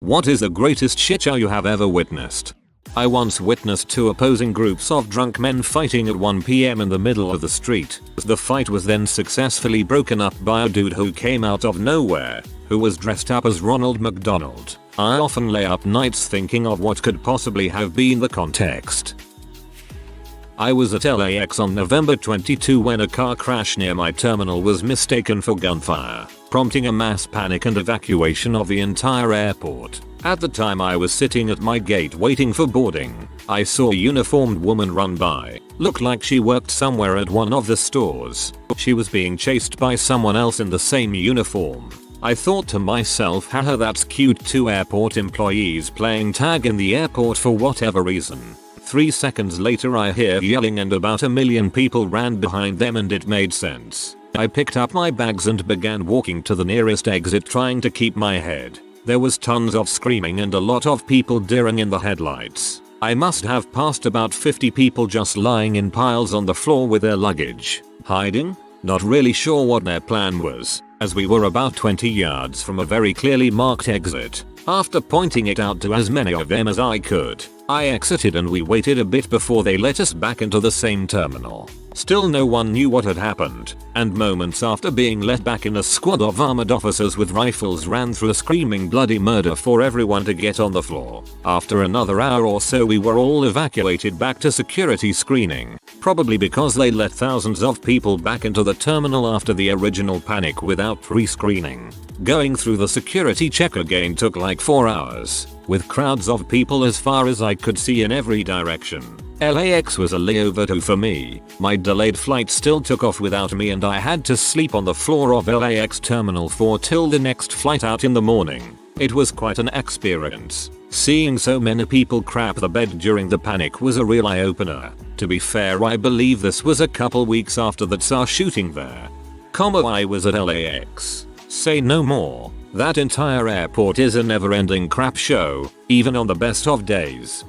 What is the greatest shitshow you have ever witnessed? I once witnessed two opposing groups of drunk men fighting at 1 PM in the middle of the street. The fight was then successfully broken up by a dude who came out of nowhere, who was dressed up as Ronald McDonald. I often lay up nights thinking of what could possibly have been the context. I was at LAX on November 22 when a car crash near my terminal was mistaken for gunfire, prompting a mass panic and evacuation of the entire airport. At the time I was sitting at my gate waiting for boarding. I saw a uniformed woman run by. Looked like she worked somewhere at one of the stores. She was being chased by someone else in the same uniform. I thought to myself, haha, that's cute, two airport employees playing tag in the airport for whatever reason. 3 seconds later I hear yelling and about 1 million people ran behind them and it made sense. I picked up my bags and began walking to the nearest exit trying to keep my head. There was tons of screaming and a lot of people deering in the headlights. I must have passed about 50 people just lying in piles on the floor with their luggage. Hiding? Not really sure what their plan was, as we were about 20 yards from a very clearly marked exit. After pointing it out to as many of them as I could, I exited and we waited a bit before they let us back into the same terminal. Still no one knew what had happened, and moments after being let back in, a squad of armored officers with rifles ran through screaming bloody murder for everyone to get on the floor. After another hour or so we were all evacuated back to security screening, probably because they let thousands of people back into the terminal after the original panic without pre-screening. Going through the security check again took like 4 hours, with crowds of people as far as I could see in every direction. LAX was a layover too for me. My delayed flight still took off without me and I had to sleep on the floor of LAX Terminal 4 till the next flight out in the morning. It was quite an experience. Seeing so many people crap the bed during the panic was a real eye-opener. To be fair, I believe this was a couple weeks after the Tsar shooting there. I was at LAX. Say no more. That entire airport is a never-ending crap show, even on the best of days.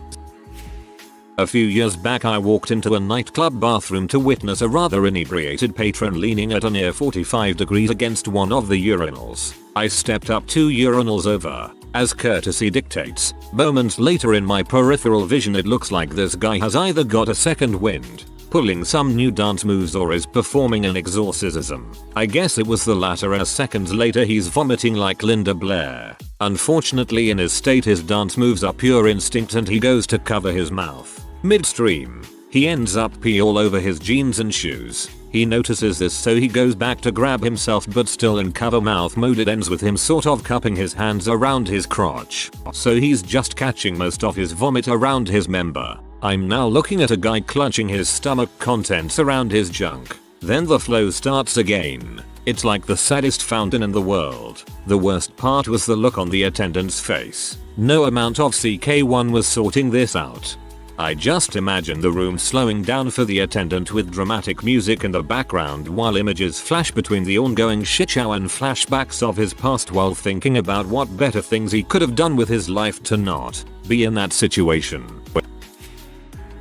A few years back I walked into a nightclub bathroom to witness a rather inebriated patron leaning at a near 45 degrees against one of the urinals. I stepped up 2 urinals over, as courtesy dictates. Moments later in my peripheral vision it looks like this guy has either got a second wind, pulling some new dance moves, or is performing an exorcism. I guess it was the latter, as seconds later he's vomiting like Linda Blair. Unfortunately in his state his dance moves are pure instinct and he goes to cover his mouth. Midstream, he ends up pee all over his jeans and shoes. He notices this so he goes back to grab himself, but still in cover mouth mode. It ends with him sort of cupping his hands around his crotch, so he's just catching most of his vomit around his member. I'm now looking at a guy clutching his stomach contents around his junk. Then the flow starts again. It's like the saddest fountain in the world. The worst part was the look on the attendant's face. No amount of CK1 was sorting this out. I just imagine the room slowing down for the attendant with dramatic music in the background while images flash between the ongoing shitshow and flashbacks of his past while thinking about what better things he could have done with his life to not be in that situation.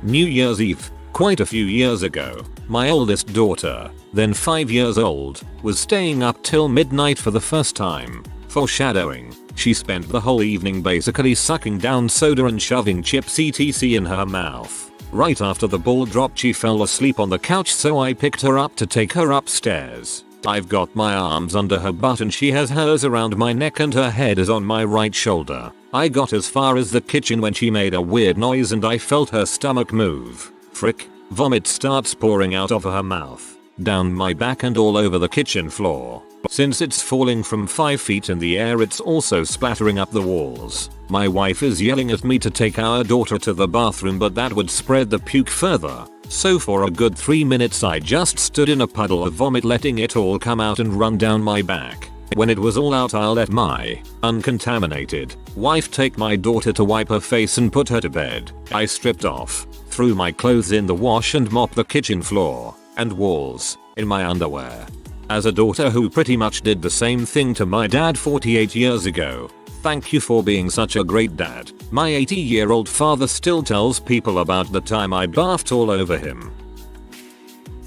New Year's Eve, quite a few years ago, my oldest daughter, then 5 years old, was staying up till midnight for the first time. Foreshadowing. She spent the whole evening basically sucking down soda and shoving chips etc in her mouth. Right after the ball dropped she fell asleep on the couch, so I picked her up to take her upstairs. I've got my arms under her butt and she has hers around my neck and her head is on my right shoulder. I got as far as the kitchen when she made a weird noise and I felt her stomach move. Frick. Vomit starts pouring out of her mouth, down my back and all over the kitchen floor. Since it's falling from 5 feet in the air, it's also splattering up the walls. My wife is yelling at me to take our daughter to the bathroom, but that would spread the puke further. So for a good 3 minutes I just stood in a puddle of vomit letting it all come out and run down my back. When it was all out I let my uncontaminated wife take my daughter to wipe her face and put her to bed. I stripped off, threw my clothes in the wash and mopped the kitchen floor and walls in my underwear. As a daughter who pretty much did the same thing to my dad 48 years ago, thank you for being such a great dad. My 80-year-old father still tells people about the time I barfed all over him.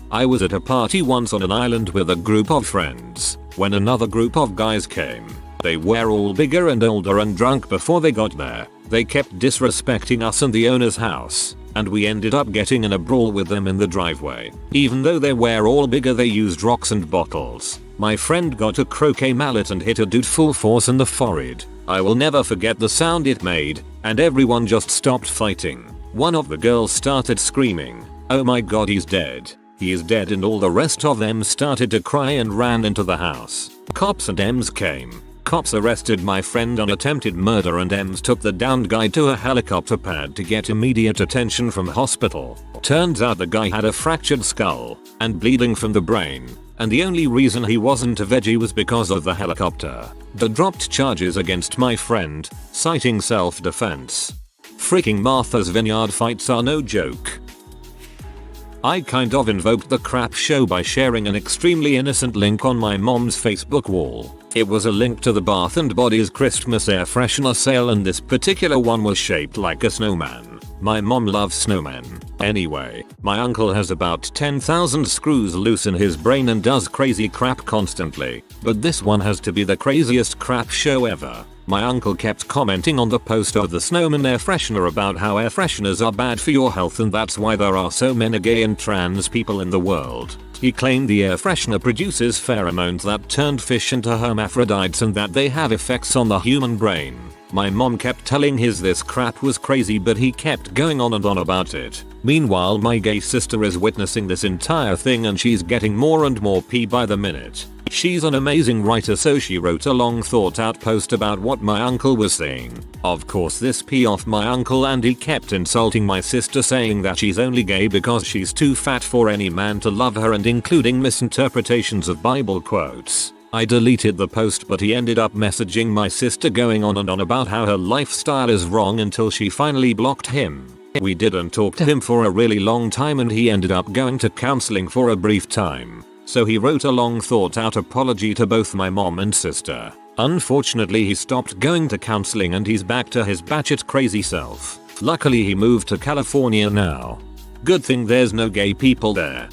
I was at a party once on an island with a group of friends when another group of guys came. They were all bigger and older and drunk before they got there. They kept disrespecting us and the owner's house, and we ended up getting in a brawl with them in the driveway. Even though they were all bigger, they used rocks and bottles. My friend got a croquet mallet and hit a dude full force in the forehead. I will never forget the sound it made, and everyone just stopped fighting. One of the girls started screaming, "Oh my god, he's dead. He is dead," and all the rest of them started to cry and ran into the house. Cops and EMS came. Cops arrested my friend on attempted murder and EMS took the downed guy to a helicopter pad to get immediate attention from hospital. Turns out the guy had a fractured skull and bleeding from the brain, and the only reason he wasn't a veggie was because of the helicopter. They dropped charges against my friend, citing self-defense. Freaking Martha's Vineyard fights are no joke. I kind of invoked the crap show by sharing an extremely innocent link on my mom's Facebook wall. It was a link to the Bath & Body's Christmas air freshener sale, and this particular one was shaped like a snowman. My mom loves snowmen. Anyway, my uncle has about 10,000 screws loose in his brain and does crazy crap constantly, but this one has to be the craziest crap show ever. My uncle kept commenting on the post of the snowman air freshener about how air fresheners are bad for your health and that's why there are so many gay and trans people in the world. He claimed the air freshener produces pheromones that turned fish into hermaphrodites and that they have effects on the human brain. My mom kept telling his this crap was crazy, but he kept going on and on about it. Meanwhile, my gay sister is witnessing this entire thing and she's getting more and more pee by the minute. She's an amazing writer, so she wrote a long thought out post about what my uncle was saying. Of course this pee off my uncle and he kept insulting my sister, saying that she's only gay because she's too fat for any man to love her and including misinterpretations of Bible quotes. I deleted the post, but he ended up messaging my sister going on and on about how her lifestyle is wrong until she finally blocked him. We didn't talk to him for a really long time and he ended up going to counseling for a brief time. So he wrote a long thought out apology to both my mom and sister. Unfortunately he stopped going to counseling and he's back to his batshit crazy self. Luckily he moved to California now. Good thing there's no gay people there.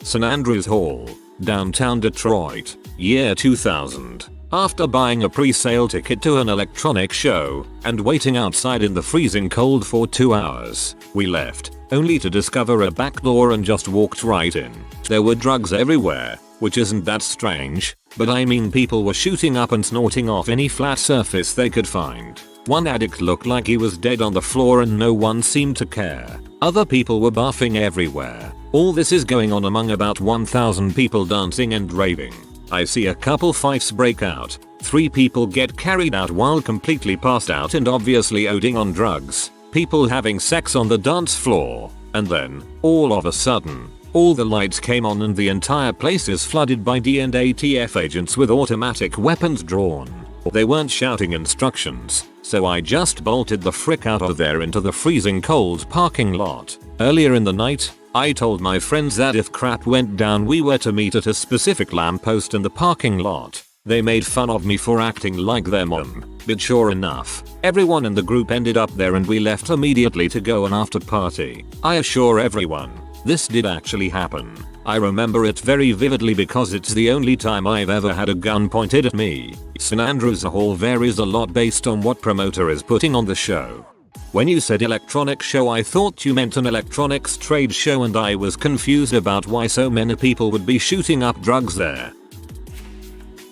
St. Andrews Hall, downtown Detroit, year 2000. After buying a pre-sale ticket to an electronic show and waiting outside in the freezing cold for 2 hours, we left, only to discover a back door and just walked right in. There were drugs everywhere, which isn't that strange, but I mean people were shooting up and snorting off any flat surface they could find. One addict looked like he was dead on the floor and no one seemed to care. Other people were barfing everywhere. All this is going on among about 1,000 people dancing and raving. I see a couple fights break out. 3 people get carried out while completely passed out and obviously ODing on drugs. People having sex on the dance floor. And then, all of a sudden, all the lights came on and the entire place is flooded by D and ATF agents with automatic weapons drawn. They weren't shouting instructions, so I just bolted the frick out of there into the freezing cold parking lot. Earlier in the night, I told my friends that if crap went down we were to meet at a specific lamppost in the parking lot. They made fun of me for acting like their mom, but sure enough, everyone in the group ended up there and we left immediately to go an after party. I assure everyone, this did actually happen. I remember it very vividly because it's the only time I've ever had a gun pointed at me. St. Andrews Hall varies a lot based on what promoter is putting on the show. When you said electronic show I thought you meant an electronics trade show and I was confused about why so many people would be shooting up drugs there.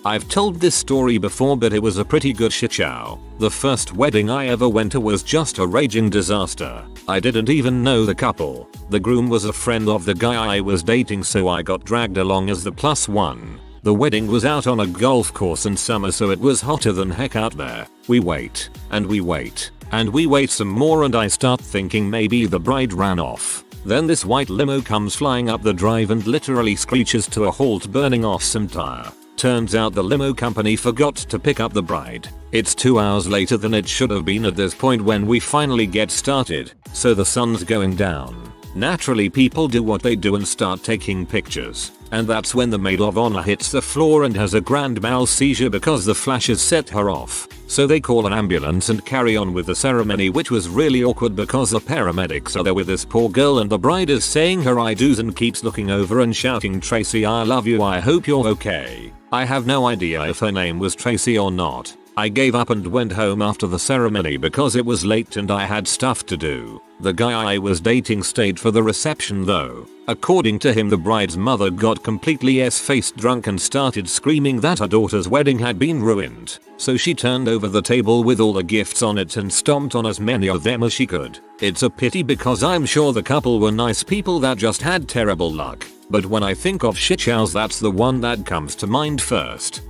I've told this story before but it was a pretty good shit show. The first wedding I ever went to was just a raging disaster. I didn't even know the couple. The groom was a friend of the guy I was dating so I got dragged along as the +1. The wedding was out on a golf course in summer so it was hotter than heck out there. We wait, and we wait, and we wait some more and I start thinking maybe the bride ran off. Then this white limo comes flying up the drive and literally screeches to a halt, burning off some tire. Turns out the limo company forgot to pick up the bride. It's 2 hours later than it should have been at this point when we finally get started, so the sun's going down. Naturally people do what they do and start taking pictures. And that's when the maid of honor hits the floor and has a grand mal seizure because the flashes set her off. So they call an ambulance and carry on with the ceremony, which was really awkward because the paramedics are there with this poor girl and the bride is saying her I do's and keeps looking over and shouting, "Tracy, I love you, I hope you're okay." I have no idea if her name was Tracy or not. I gave up and went home after the ceremony because it was late and I had stuff to do. The guy I was dating stayed for the reception though. According to him, the bride's mother got completely s-faced drunk and started screaming that her daughter's wedding had been ruined. So she turned over the table with all the gifts on it and stomped on as many of them as she could. It's a pity because I'm sure the couple were nice people that just had terrible luck. But when I think of shitshows, that's the one that comes to mind first.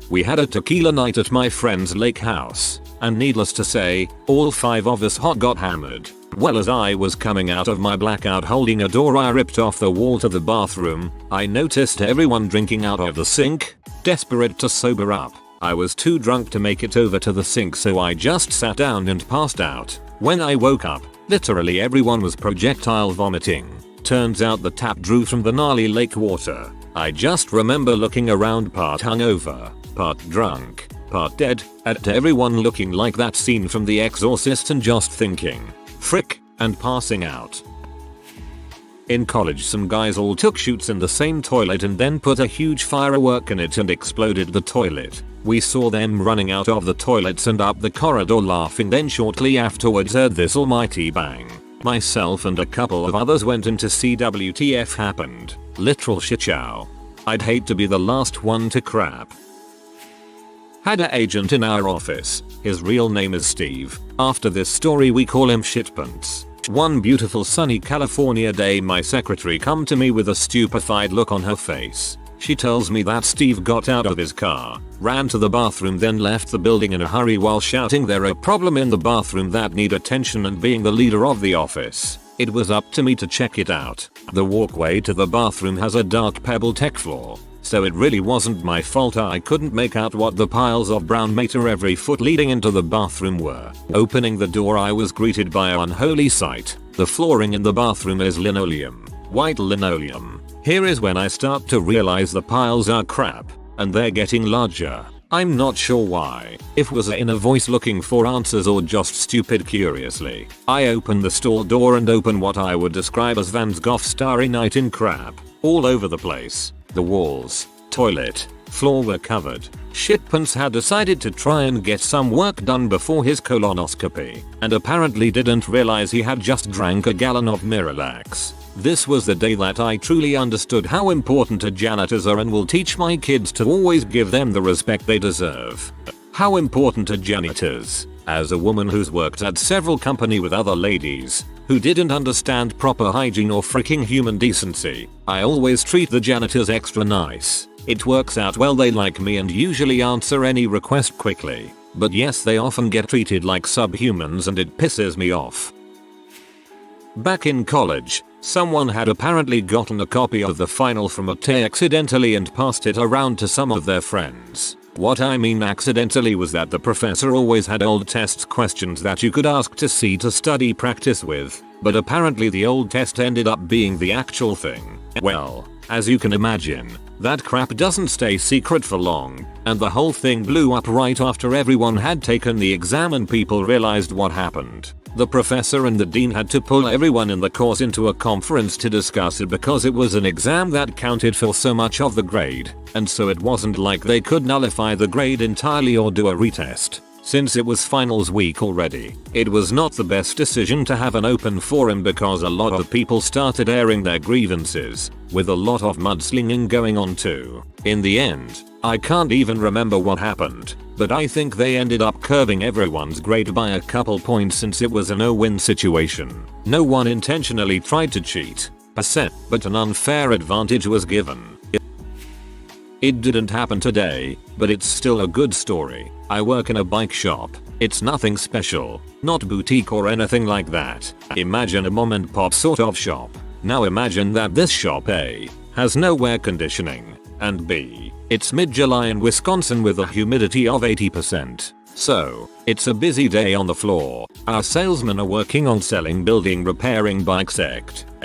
We had a tequila night at my friend's lake house, and needless to say, all 5 of us hot got hammered. Well, as I was coming out of my blackout holding a door I ripped off the wall to the bathroom, I noticed everyone drinking out of the sink. Desperate to sober up, I was too drunk to make it over to the sink, so I just sat down and passed out. When I woke up, literally everyone was projectile vomiting. Turns out the tap drew from the gnarly lake water. I just remember looking around part hungover, part drunk, part dead, at everyone looking like that scene from The Exorcist and just thinking, frick, and passing out. In college, some guys all took shoots in the same toilet and then put a huge firework in it and exploded the toilet. We saw them running out of the toilets and up the corridor laughing, then shortly afterwards heard this almighty bang. Myself and a couple of others went in to see WTF happened. Literal shitshow. I'd hate to be the last one to crap. Had an agent in our office. His real name is Steve. After this story we call him Shitpants. One beautiful sunny California day, my secretary come to me with a stupefied look on her face. She tells me that Steve got out of his car, ran to the bathroom, then left the building in a hurry while shouting there a problem in the bathroom that need attention, and being the leader of the office, it was up to me to check it out. The walkway to the bathroom has a dark pebble tech floor, so it really wasn't my fault I couldn't make out what the piles of brown matter every foot leading into the bathroom were. Opening the door I was greeted by an unholy sight. The flooring in the bathroom is linoleum. White linoleum. Here is when I start to realize the piles are crap, and they're getting larger. I'm not sure why, if was in a voice looking for answers or just stupid curiously. I open the stall door and open what I would describe as Van Gogh's Starry Night in crap. All over the place. The walls, toilet, floor were covered. Shitpants had decided to try and get some work done before his colonoscopy, and apparently didn't realize he had just drank a gallon of Miralax. This was the day that I truly understood how important janitors are and will teach my kids to always give them the respect they deserve. How important are janitors? As a woman who's worked at several companies with other ladies who didn't understand proper hygiene or freaking human decency, I always treat the janitors extra nice. It works out well, they like me and usually answer any request quickly. But yes, they often get treated like subhumans and it pisses me off. Back in college, someone had apparently gotten a copy of the final from a test accidentally and passed it around to some of their friends. What I mean accidentally was that the professor always had old test questions that you could ask to see to study practice with, but apparently the old test ended up being the actual thing. Well, as you can imagine, that crap doesn't stay secret for long, and the whole thing blew up right after everyone had taken the exam and people realized what happened. The professor and the dean had to pull everyone in the course into a conference to discuss it because it was an exam that counted for so much of the grade, and so it wasn't like they could nullify the grade entirely or do a retest. Since it was finals week already, it was not the best decision to have an open forum because a lot of people started airing their grievances, with a lot of mudslinging going on too. In the end, I can't even remember what happened, but I think they ended up curving everyone's grade by a couple points since it was a no-win situation. No one intentionally tried to cheat, but an unfair advantage was given. It didn't happen today, but it's still a good story. I work in a bike shop. It's nothing special, not boutique or anything like that. Imagine a mom and pop sort of shop. Now imagine that this shop A has no air conditioning, and B, it's mid-July in Wisconsin with a humidity of 80%. So, it's a busy day on the floor. Our salesmen are working on selling, building, repairing bikes.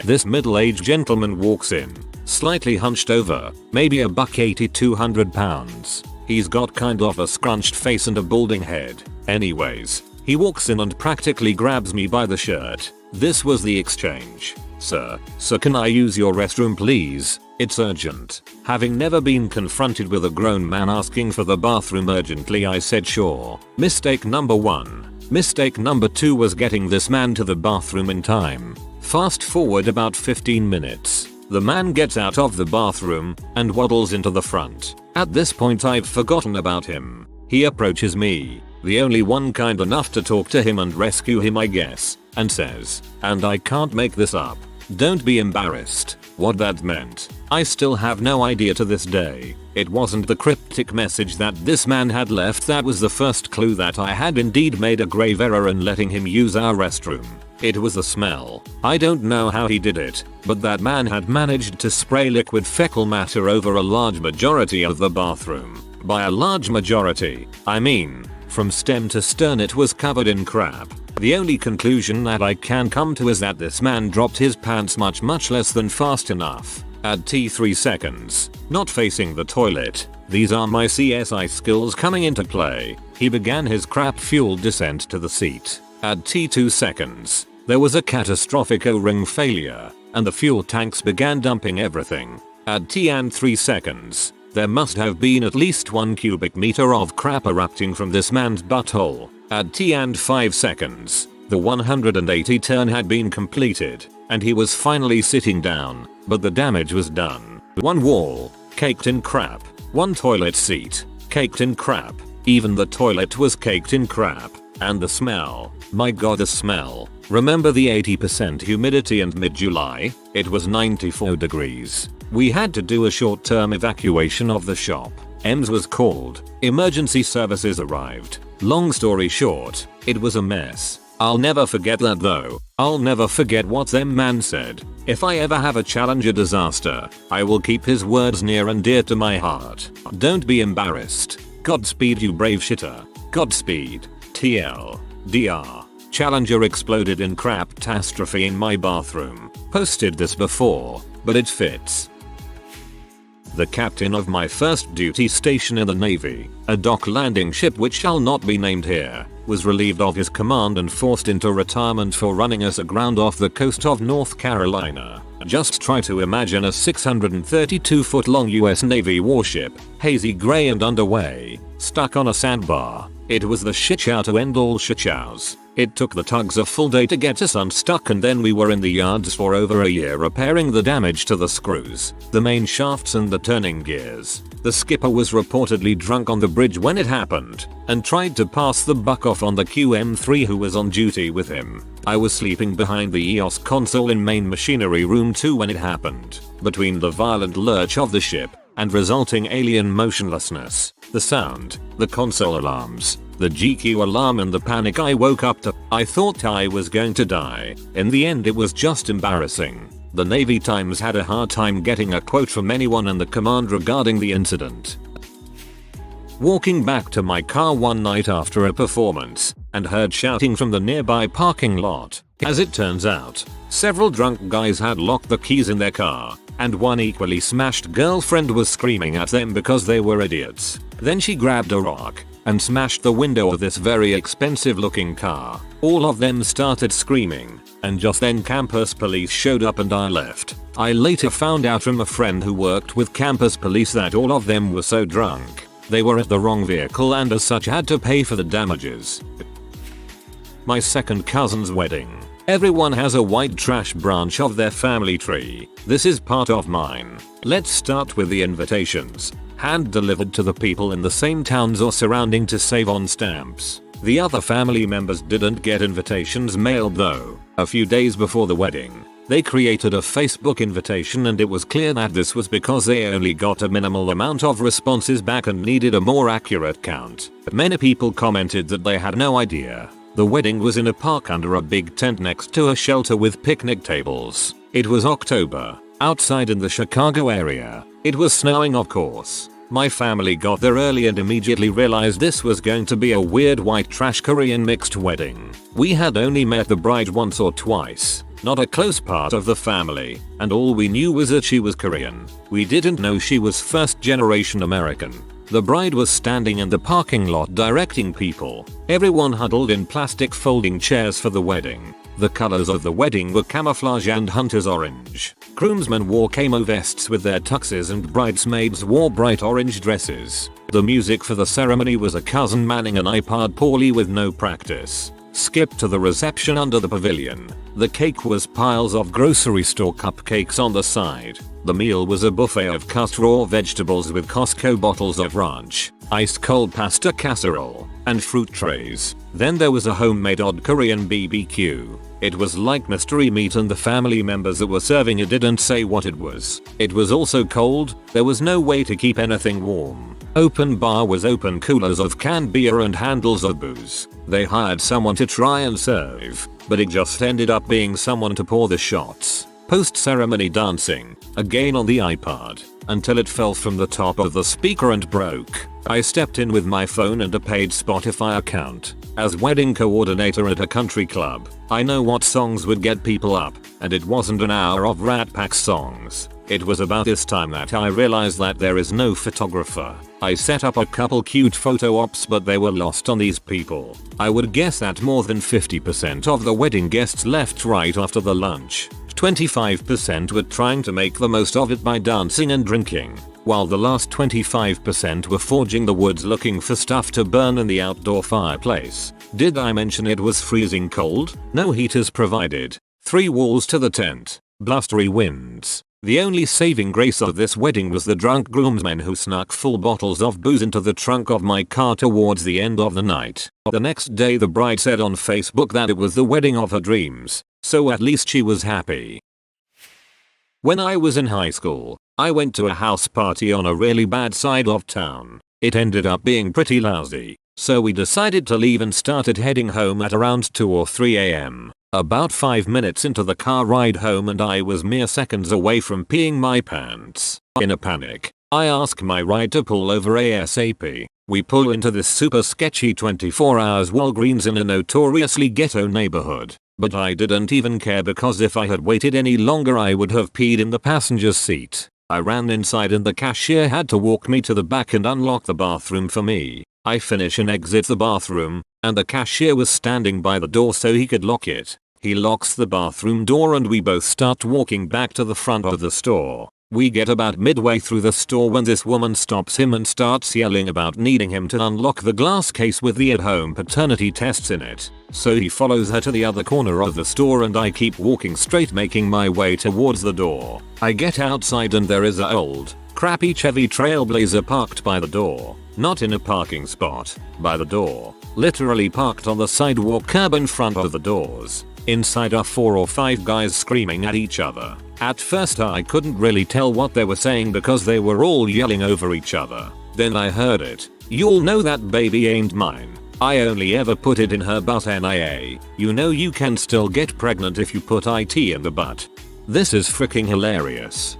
This middle-aged gentleman walks in, slightly hunched over, maybe a $180, 200 pounds. He's got kind of a scrunched face and a balding head. Anyways, he walks in and practically grabs me by the shirt. This was the exchange. Sir, can I use your restroom please? It's urgent. Having never been confronted with a grown man asking for the bathroom urgently, I said sure. Mistake number 1. Mistake number 2 was getting this man to the bathroom in time. Fast forward about 15 minutes. The man gets out of the bathroom and waddles into the front. At this point I've forgotten about him. He approaches me, the only one kind enough to talk to him and rescue him I guess, and says, and I can't make this up, don't be embarrassed. What that meant, I still have no idea to this day. It wasn't the cryptic message that this man had left that was the first clue that I had indeed made a grave error in letting him use our restroom. It was the smell. I don't know how he did it, but that man had managed to spray liquid fecal matter over a large majority of the bathroom. By a large majority, I mean, from stem to stern it was covered in crap. The only conclusion that I can come to is that this man dropped his pants much less than fast enough. At T3 seconds, not facing the toilet. These are my CSI skills coming into play. He began his crap-fueled descent to the seat. At T2 seconds, there was a catastrophic O-ring failure, and the fuel tanks began dumping everything. At T3 seconds, there must have been at least 1 cubic meter of crap erupting from this man's butthole. At T5 seconds, the 180 turn had been completed, and he was finally sitting down, but the damage was done. 1 wall, caked in crap. 1 toilet seat, caked in crap. Even the toilet was caked in crap. And the smell, my god the smell. Remember the 80% humidity and mid-July? It was 94 degrees. We had to do a short-term evacuation of the shop. EMS was called. Emergency services arrived. Long story short, it was a mess. I'll never forget that though. I'll never forget what them man said. If I ever have a Challenger disaster, I will keep his words near and dear to my heart. Don't be embarrassed. Godspeed you brave shitter. Godspeed. TL. DR. Challenger exploded in crap-tastrophe in my bathroom. Posted this before, but it fits. The captain of my first duty station in the Navy, a dock landing ship which shall not be named here, was relieved of his command and forced into retirement for running us aground off the coast of North Carolina. Just try to imagine a 632-foot long US Navy warship, hazy gray and underway, stuck on a sandbar. It was the shitshow to end all shitshows. It took the tugs a full day to get us unstuck, and then we were in the yards for over a year repairing the damage to the screws, the main shafts and the turning gears. The skipper was reportedly drunk on the bridge when it happened, and tried to pass the buck off on the QM3 who was on duty with him. I was sleeping behind the EOS console in main machinery room 2 when it happened. Between the violent lurch of the ship and resulting alien motionlessness, the sound, the console alarms, the GQ alarm and the panic I woke up to, I thought I was going to die. In the end it was just embarrassing. The Navy Times had a hard time getting a quote from anyone in the command regarding the incident. Walking back to my car one night after a performance, and heard shouting from the nearby parking lot. As it turns out, several drunk guys had locked the keys in their car, and one equally smashed girlfriend was screaming at them because they were idiots. Then she grabbed a rock and smashed the window of this very expensive looking car. All of them started screaming, and just then campus police showed up and I left. I later found out from a friend who worked with campus police that all of them were so drunk, they were at the wrong vehicle and as such had to pay for the damages. My second cousin's wedding. Everyone has a white trash branch of their family tree. This is part of mine. Let's start with the invitations. Hand delivered to the people in the same towns or surrounding to save on stamps. The other family members didn't get invitations mailed though. A few days before the wedding, they created a Facebook invitation and it was clear that this was because they only got a minimal amount of responses back and needed a more accurate count. Many people commented that they had no idea. The wedding was in a park under a big tent next to a shelter with picnic tables. It was October, outside in the Chicago area. It was snowing of course. My family got there early and immediately realized this was going to be a weird white trash Korean mixed wedding. We had only met the bride once or twice, not a close part of the family, and all we knew was that she was Korean. We didn't know she was first generation American. The bride was standing in the parking lot directing people. Everyone huddled in plastic folding chairs for the wedding. The colors of the wedding were camouflage and hunter's orange. Groomsmen wore camo vests with their tuxes and bridesmaids wore bright orange dresses. The music for the ceremony was a cousin manning an iPod poorly with no practice. Skip to the reception under the pavilion. The cake was piles of grocery store cupcakes on the side. The meal was a buffet of cut raw vegetables with Costco bottles of ranch, ice cold pasta casserole, and fruit trays. Then there was a homemade odd Korean BBQ. It was like mystery meat and the family members that were serving it didn't say what it was. It was also cold, there was no way to keep anything warm. Open bar was open coolers of canned beer and handles of booze. They hired someone to try and serve, but it just ended up being someone to pour the shots. Post-ceremony dancing, again on the iPod, until it fell from the top of the speaker and broke. I stepped in with my phone and a paid Spotify account. As wedding coordinator at a country club, I know what songs would get people up, and it wasn't an hour of Rat Pack songs. It was about this time that I realized that there is no photographer. I set up a couple cute photo ops but they were lost on these people. I would guess that more than 50% of the wedding guests left right after the lunch. 25% were trying to make the most of it by dancing and drinking, while the last 25% were forging the woods looking for stuff to burn in the outdoor fireplace. Did I mention it was freezing cold? No heaters provided. 3 walls to the tent. Blustery winds. The only saving grace of this wedding was the drunk groomsmen who snuck full bottles of booze into the trunk of my car towards the end of the night. The next day the bride said on Facebook that it was the wedding of her dreams, so at least she was happy. When I was in high school, I went to a house party on a really bad side of town. It ended up being pretty lousy, so we decided to leave and started heading home at around 2 or 3 am. About 5 minutes into the car ride home and I was mere seconds away from peeing my pants. In a panic, I ask my ride to pull over ASAP. We pull into this super sketchy 24 hours Walgreens in a notoriously ghetto neighborhood. But I didn't even care because if I had waited any longer I would have peed in the passenger seat. I ran inside and the cashier had to walk me to the back and unlock the bathroom for me. I finish and exit the bathroom, and the cashier was standing by the door so he could lock it. He locks the bathroom door and we both start walking back to the front of the store. We get about midway through the store when this woman stops him and starts yelling about needing him to unlock the glass case with the at-home paternity tests in it. So he follows her to the other corner of the store and I keep walking straight making my way towards the door. I get outside and there is a old, crappy Chevy Trailblazer parked by the door. Not in a parking spot, by the door. Literally parked on the sidewalk curb in front of the doors. Inside are 4 or 5 guys screaming at each other. At first I couldn't really tell what they were saying because they were all yelling over each other. Then I heard it. "You'll know that baby ain't mine. I only ever put it in her butt NIA. You know you can still get pregnant if you put IT in the butt." This is freaking hilarious.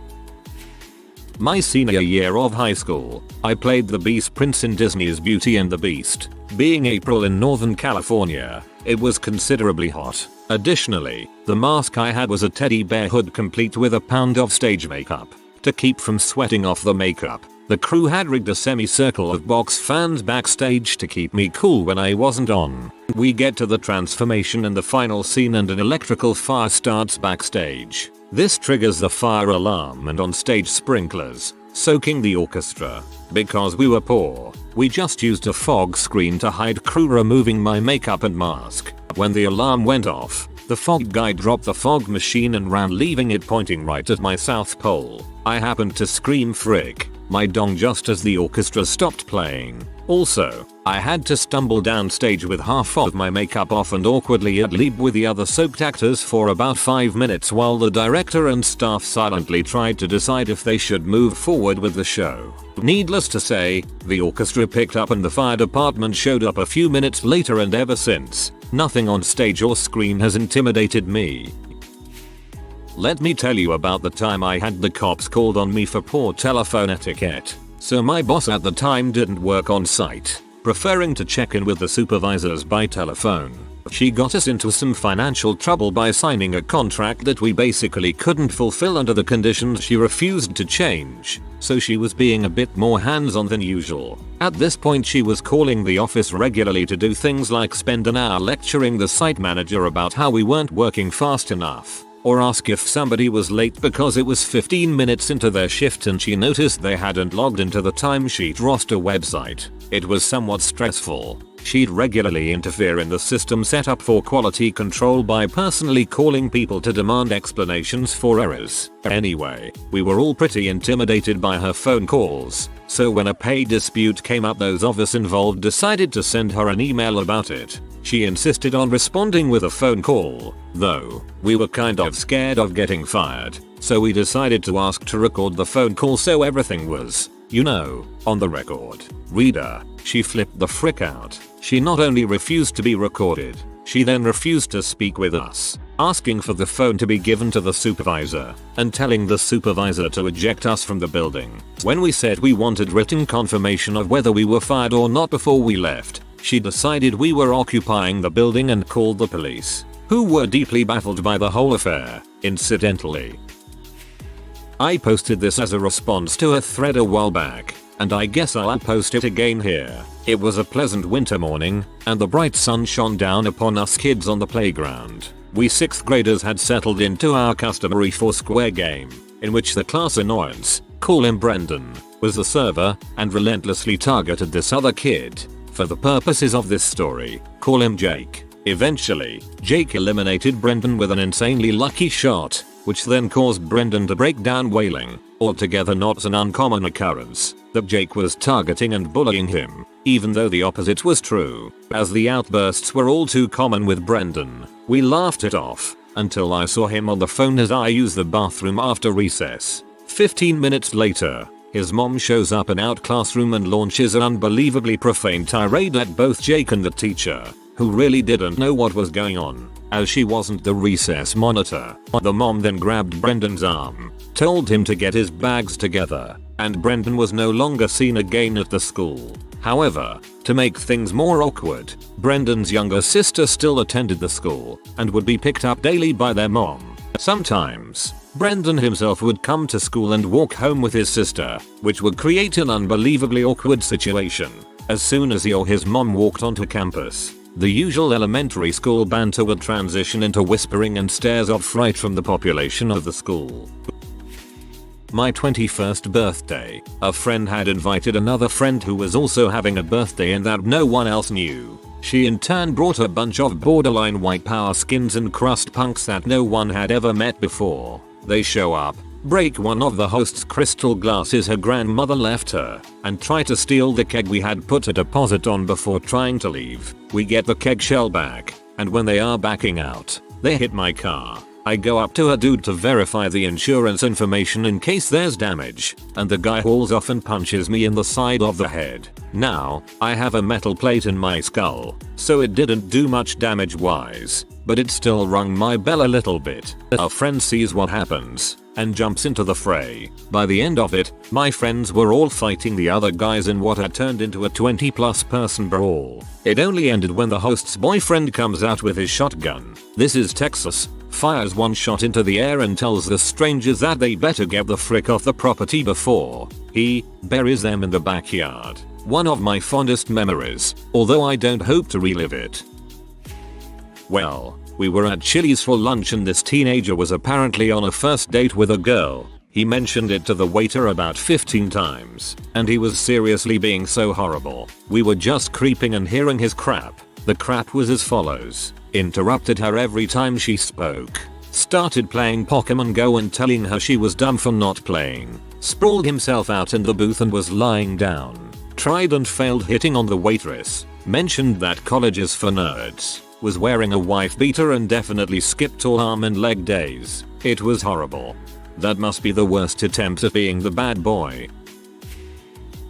My senior year of high school, I played the Beast Prince in Disney's Beauty and the Beast. Being April in Northern California, it was considerably hot. Additionally, the mask I had was a teddy bear hood complete with a pound of stage makeup. To keep from sweating off the makeup, the crew had rigged a semicircle of box fans backstage to keep me cool when I wasn't on. We get to the transformation and the final scene and an electrical fire starts backstage. This triggers the fire alarm and on-stage sprinklers, soaking the orchestra. Because we were poor, we just used a fog screen to hide crew removing my makeup and mask. When the alarm went off, the fog guy dropped the fog machine and ran leaving it pointing right at my south pole. I happened to scream frick my dong just as the orchestra stopped playing. Also, I had to stumble downstage with half of my makeup off and awkwardly ad-lib with the other soaked actors for about 5 minutes while the director and staff silently tried to decide if they should move forward with the show. Needless to say, the orchestra picked up and the fire department showed up a few minutes later and ever since, nothing on stage or screen has intimidated me. Let me tell you about the time I had the cops called on me for poor telephone etiquette. So my boss at the time didn't work on site, preferring to check in with the supervisors by telephone. She got us into some financial trouble by signing a contract that we basically couldn't fulfill under the conditions she refused to change, so she was being a bit more hands-on than usual. At this point she was calling the office regularly to do things like spend an hour lecturing the site manager about how we weren't working fast enough, or ask if somebody was late because it was 15 minutes into their shift and she noticed they hadn't logged into the timesheet roster website. It was somewhat stressful. She'd regularly interfere in the system set up for quality control by personally calling people to demand explanations for errors. Anyway, we were all pretty intimidated by her phone calls, so when a pay dispute came up those of us involved decided to send her an email about it. She insisted on responding with a phone call, though we were kind of scared of getting fired, so we decided to ask to record the phone call so everything was, you know, on the record. Reader, she flipped the frick out. She not only refused to be recorded, she then refused to speak with us, asking for the phone to be given to the supervisor, and telling the supervisor to eject us from the building. When we said we wanted written confirmation of whether we were fired or not before we left, she decided we were occupying the building and called the police, who were deeply baffled by the whole affair. Incidentally, I posted this as a response to a thread a while back, and I guess I'll post it again here. It was a pleasant winter morning, and the bright sun shone down upon us kids on the playground. We 6th graders had settled into our customary 4-square game, in which the class annoyance, call him Brendan, was the server, and relentlessly targeted this other kid. For the purposes of this story, call him Jake. Eventually, Jake eliminated Brendan with an insanely lucky shot, which then caused Brendan to break down wailing. Altogether not an uncommon occurrence that Jake was targeting and bullying him, even though the opposite was true, as the outbursts were all too common with Brendan. We laughed it off, until I saw him on the phone as I used the bathroom after recess. 15 minutes later, his mom shows up in our classroom and launches an unbelievably profane tirade at both Jake and the teacher, who really didn't know what was going on, as she wasn't the recess monitor. The mom then grabbed Brendan's arm, told him to get his bags together, and Brendan was no longer seen again at the school. However, to make things more awkward, Brendan's younger sister still attended the school and would be picked up daily by their mom. Sometimes, Brendan himself would come to school and walk home with his sister, which would create an unbelievably awkward situation. As soon as he or his mom walked onto campus, the usual elementary school banter would transition into whispering and stares of fright from the population of the school. My 21st birthday, a friend had invited another friend who was also having a birthday and that no one else knew. She in turn brought a bunch of borderline white power skins and crust punks that no one had ever met before. They show up, break one of the host's crystal glasses her grandmother left her, and try to steal the keg we had put a deposit on before trying to leave. We get the keg shell back, and when they are backing out, they hit my car. I go up to a dude to verify the insurance information in case there's damage, and the guy hauls off and punches me in the side of the head. Now, I have a metal plate in my skull, so it didn't do much damage wise, but it still rung my bell a little bit. A friend sees what happens, and jumps into the fray. By the end of it, my friends were all fighting the other guys in what had turned into a 20+ person brawl. It only ended when the host's boyfriend comes out with his shotgun. This is Texas. Fires one shot into the air and tells the strangers that they better get the frick off the property before he buries them in the backyard. One of my fondest memories, although I don't hope to relive it. Well, we were at Chili's for lunch and this teenager was apparently on a first date with a girl. He mentioned it to the waiter about 15 times, and he was seriously being so horrible. We were just creeping and hearing his crap. The crap was as follows. Interrupted her every time she spoke. Started playing Pokemon Go and telling her she was dumb for not playing. Sprawled himself out in the booth and was lying down. Tried and failed hitting on the waitress. Mentioned that college is for nerds. Was wearing a wife beater and definitely skipped all arm and leg days. It was horrible. That must be the worst attempt at being the bad boy.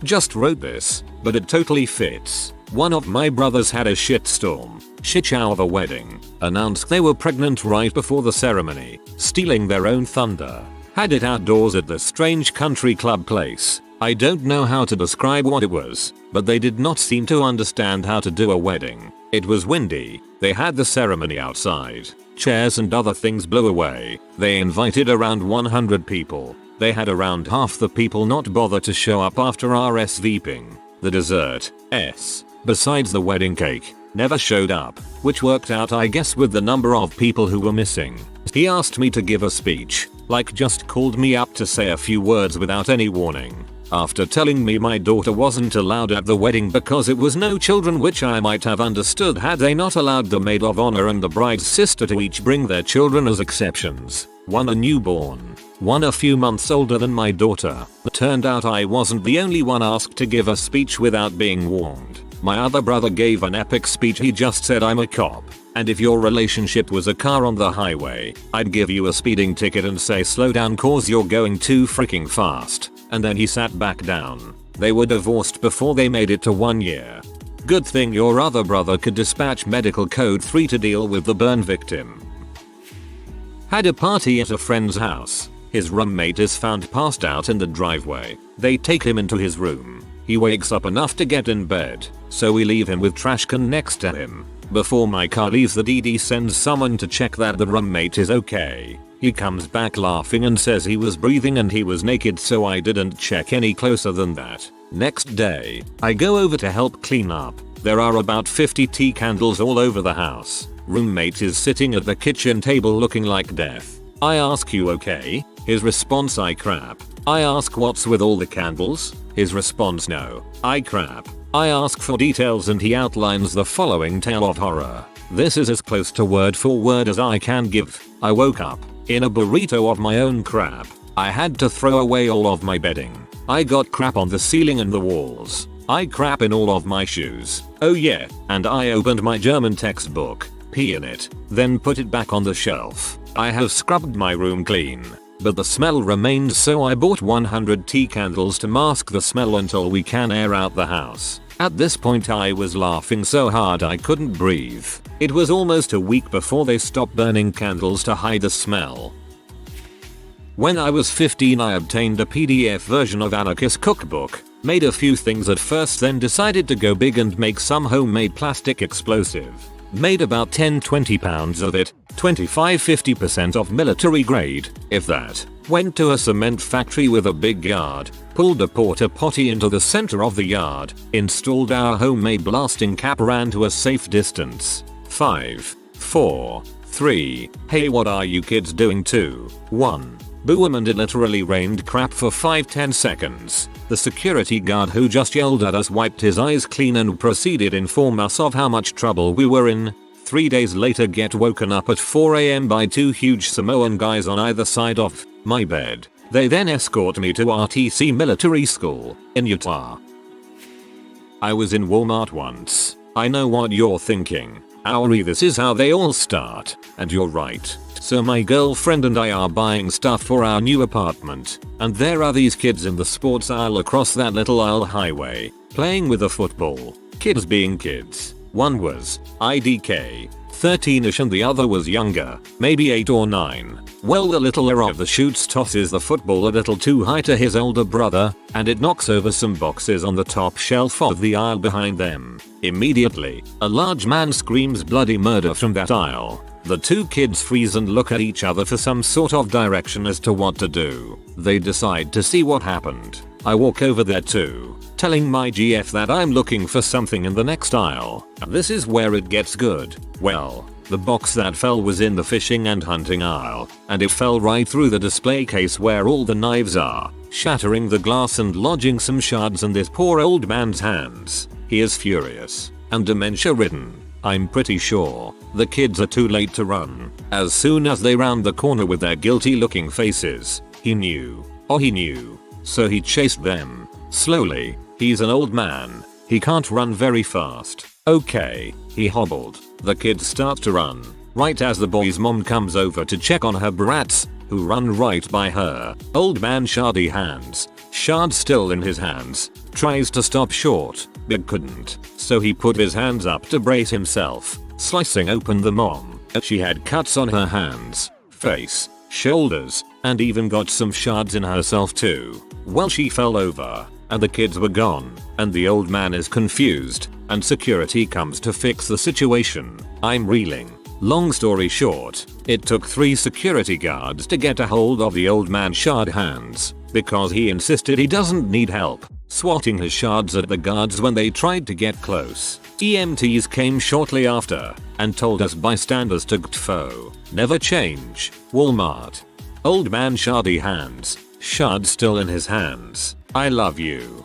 Just wrote this, but it totally fits. One of my brothers had a shitstorm. Shitshow of a wedding. Announced they were pregnant right before the ceremony. Stealing their own thunder. Had it outdoors at the strange country club place. I don't know how to describe what it was, but they did not seem to understand how to do a wedding. It was windy. They had the ceremony outside. Chairs and other things blew away. They invited around 100 people. They had around half the people not bother to show up after RSVPing. The dessert, besides the wedding cake, never showed up, which worked out I guess with the number of people who were missing. He asked me to give a speech, like just called me up to say a few words without any warning. After telling me my daughter wasn't allowed at the wedding because it was no children, which I might have understood had they not allowed the maid of honor and the bride's sister to each bring their children as exceptions. One a newborn, one a few months older than my daughter. It turned out I wasn't the only one asked to give a speech without being warned. My other brother gave an epic speech. He just said, "I'm a cop, and if your relationship was a car on the highway, I'd give you a speeding ticket and say slow down cause you're going too freaking fast." And then he sat back down. They were divorced before they made it to 1 year. Good thing your other brother could dispatch medical code 3 to deal with the burn victim. Had a party at a friend's house. His roommate is found passed out in the driveway. They take him into his room. He wakes up enough to get in bed, so we leave him with trash can next to him. Before my car leaves, the DD sends someone to check that the roommate is okay. He comes back laughing and says he was breathing and he was naked, so I didn't check any closer than that. Next day, I go over to help clean up. There are about 50 tea candles all over the house. Roommate is sitting at the kitchen table looking like death. I ask, "You okay?" His response, "I crap." I ask, "What's with all the candles?" His response, "No, I crap." I ask for details and he outlines the following tale of horror. This is as close to word for word as I can give. I woke up in a burrito of my own crap. I had to throw away all of my bedding. I got crap on the ceiling and the walls. I crap in all of my shoes. Oh yeah, and I opened my German textbook, pee in it, then put it back on the shelf. I have scrubbed my room clean, but the smell remained, so I bought 100 tea candles to mask the smell until we can air out the house. At this point I was laughing so hard I couldn't breathe. It was almost a week before they stopped burning candles to hide the smell. When I was 15 I obtained a PDF version of Anarchist's cookbook, made a few things at first, then decided to go big and make some homemade plastic explosive. Made about 10-20 pounds of it, 25-50% of military grade, if that. Went to a cement factory with a big yard, pulled a porta potty into the center of the yard, installed our homemade blasting cap, ran to a safe distance. 5, 4, 3, hey what are you kids doing? 2, 1. Boom, and it literally rained crap for 5-10 seconds. The security guard who just yelled at us wiped his eyes clean and proceeded to inform us of how much trouble we were in. 3 days later get woken up at 4 AM by 2 huge Samoan guys on either side of my bed. They then escort me to RTC military school in Utah. I was in Walmart once. I know what you're thinking. Auri, this is how they all start. And you're right. So my girlfriend and I are buying stuff for our new apartment, and there are these kids in the sports aisle across that little aisle highway, playing with a football. Kids being kids. One was IDK, 13ish, and the other was younger, maybe 8 or 9. Well, the littler of the shoots tosses the football a little too high to his older brother, and it knocks over some boxes on the top shelf of the aisle behind them. Immediately, a large man screams bloody murder from that aisle. The 2 kids freeze and look at each other for some sort of direction as to what to do. They decide to see what happened. I walk over there too, telling my GF that I'm looking for something in the next aisle. This is where it gets good. Well, the box that fell was in the fishing and hunting aisle, and it fell right through the display case where all the knives are, shattering the glass and lodging some shards in this poor old man's hands. He is furious and dementia ridden. I'm pretty sure the kids are too late to run. As soon as they round the corner with their guilty looking faces, he knew. So he chased them. Slowly. He's an old man. He can't run very fast. Okay, he hobbled. The kids start to run. Right as the boy's mom comes over to check on her brats, who run right by her. Old man shardy hands. Shard still in his hands. Tries to stop short, but couldn't. So he put his hands up to brace himself, slicing open the mom. She had cuts on her hands, face, shoulders, and even got some shards in herself too. Well, she fell over, and the kids were gone, and the old man is confused, and security comes to fix the situation. I'm reeling. Long story short, it took 3 security guards to get a hold of the old man's shard hands, because he insisted he doesn't need help swatting his shards at the guards when they tried to get close. EMTs came shortly after and told us bystanders to GTFO. Never change. Walmart. Old man shardy hands. Shard still in his hands. I love you.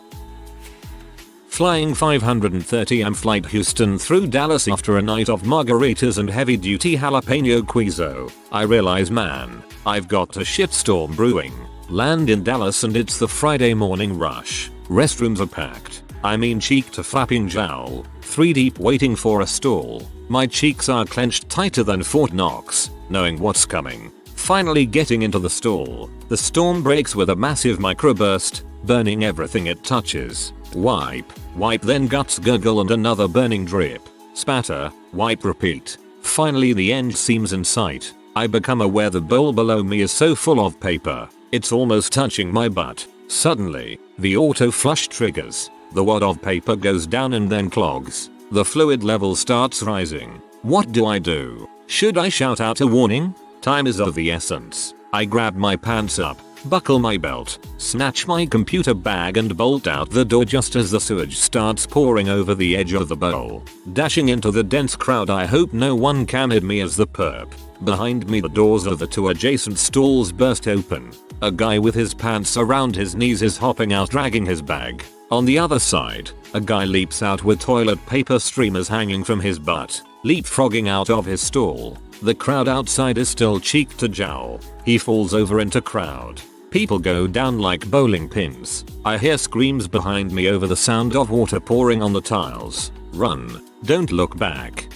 Flying 530 flight Houston through Dallas after a night of margaritas and heavy duty jalapeno queso. I realize, man, I've got a shitstorm brewing. Land in Dallas and it's the Friday morning rush. Restrooms are packed. I mean cheek to flapping jowl. 3 deep waiting for a stall. My cheeks are clenched tighter than Fort Knox, knowing what's coming. Finally getting into the stall. The storm breaks with a massive microburst, burning everything it touches. Wipe, then guts gurgle and another burning drip. Spatter, wipe, repeat. Finally the end seems in sight. I become aware the bowl below me is so full of paper, it's almost touching my butt. Suddenly, the auto flush triggers. The wad of paper goes down and then clogs. The fluid level starts rising. What do? Should I shout out a warning? Time is of the essence. I grab my pants up, buckle my belt, snatch my computer bag and bolt out the door just as the sewage starts pouring over the edge of the bowl. Dashing into the dense crowd, I hope no one cammed me as the perp. Behind me the doors of the 2 adjacent stalls burst open. A guy with his pants around his knees is hopping out dragging his bag. On the other side, a guy leaps out with toilet paper streamers hanging from his butt, leapfrogging out of his stall. The crowd outside is still cheek to jowl. He falls over into crowd. People go down like bowling pins. I hear screams behind me over the sound of water pouring on the tiles. Run. Don't look back.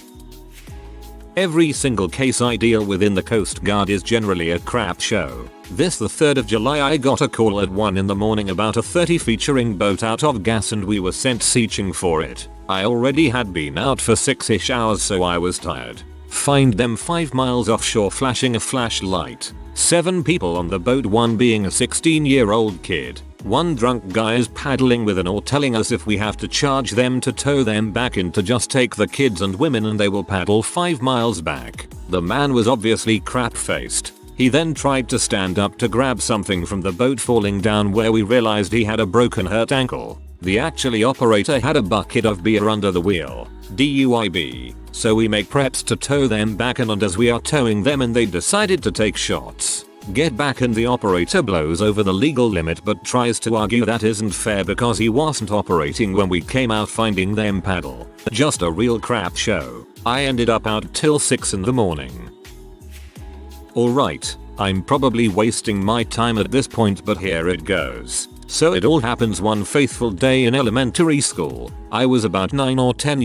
Every single case I deal with in the Coast Guard is generally a crap show. This the 3rd of July I got a call at 1 in the morning about a 30 featuring boat out of gas and we were sent searching for it. I already had been out for 6ish hours so I was tired. Find them 5 miles offshore flashing a flashlight. 7 people on the boat, 1 being a 16-year-old kid. 1 drunk guy is paddling with an oar telling us if we have to charge them to tow them back in to just take the kids and women and they will paddle 5 miles back. The man was obviously crap-faced. He then tried to stand up to grab something from the boat falling down where we realized he had a broken hurt ankle. The actually operator had a bucket of beer under the wheel. DUIB. So we make preps to tow them back in and as we are towing them and they decided to take shots. Get back and the operator blows over the legal limit but tries to argue that isn't fair because he wasn't operating when we came out finding them paddle. Just a real crap show. I ended up out till 6 in the morning. Alright, I'm probably wasting my time at this point but here it goes. So it all happens one faithful day in elementary school. I was about 9 or 10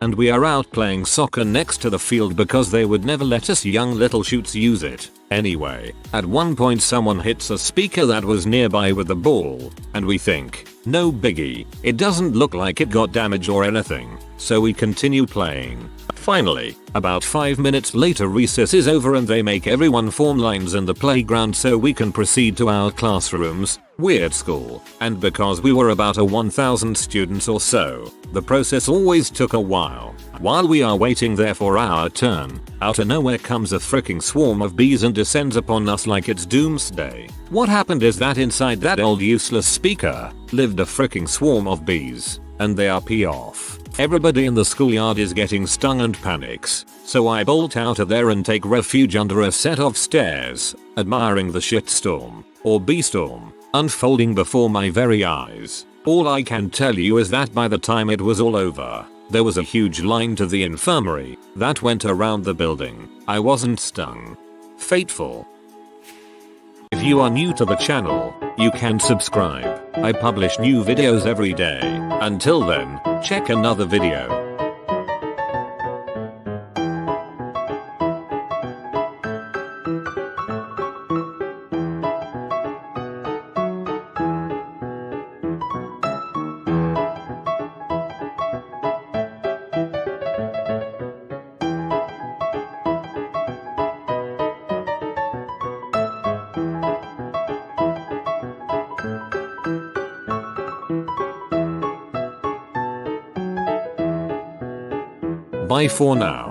and we are out playing soccer next to the field because they would never let us young little shoots use it. Anyway, at one point someone hits a speaker that was nearby with the ball, and we think, no biggie, it doesn't look like it got damaged or anything, so we continue playing. Finally, about 5 minutes later recess is over and they make everyone form lines in the playground so we can proceed to our classrooms. Weird school. And because we were about a 1,000 students or so, the process always took a while. While we are waiting there for our turn, out of nowhere comes a freaking swarm of bees and descends upon us like it's doomsday. What happened is that inside that old useless speaker lived a freaking swarm of bees, and they are pee off. Everybody in the schoolyard is getting stung and panics, so I bolt out of there and take refuge under a set of stairs, admiring the shitstorm, or bee storm, unfolding before my very eyes. All I can tell you is that by the time it was all over, there was a huge line to the infirmary that went around the building. I wasn't stung. Fateful. If you are new to the channel, you can subscribe. I publish new videos every day. Until then, check another video. Bye for now.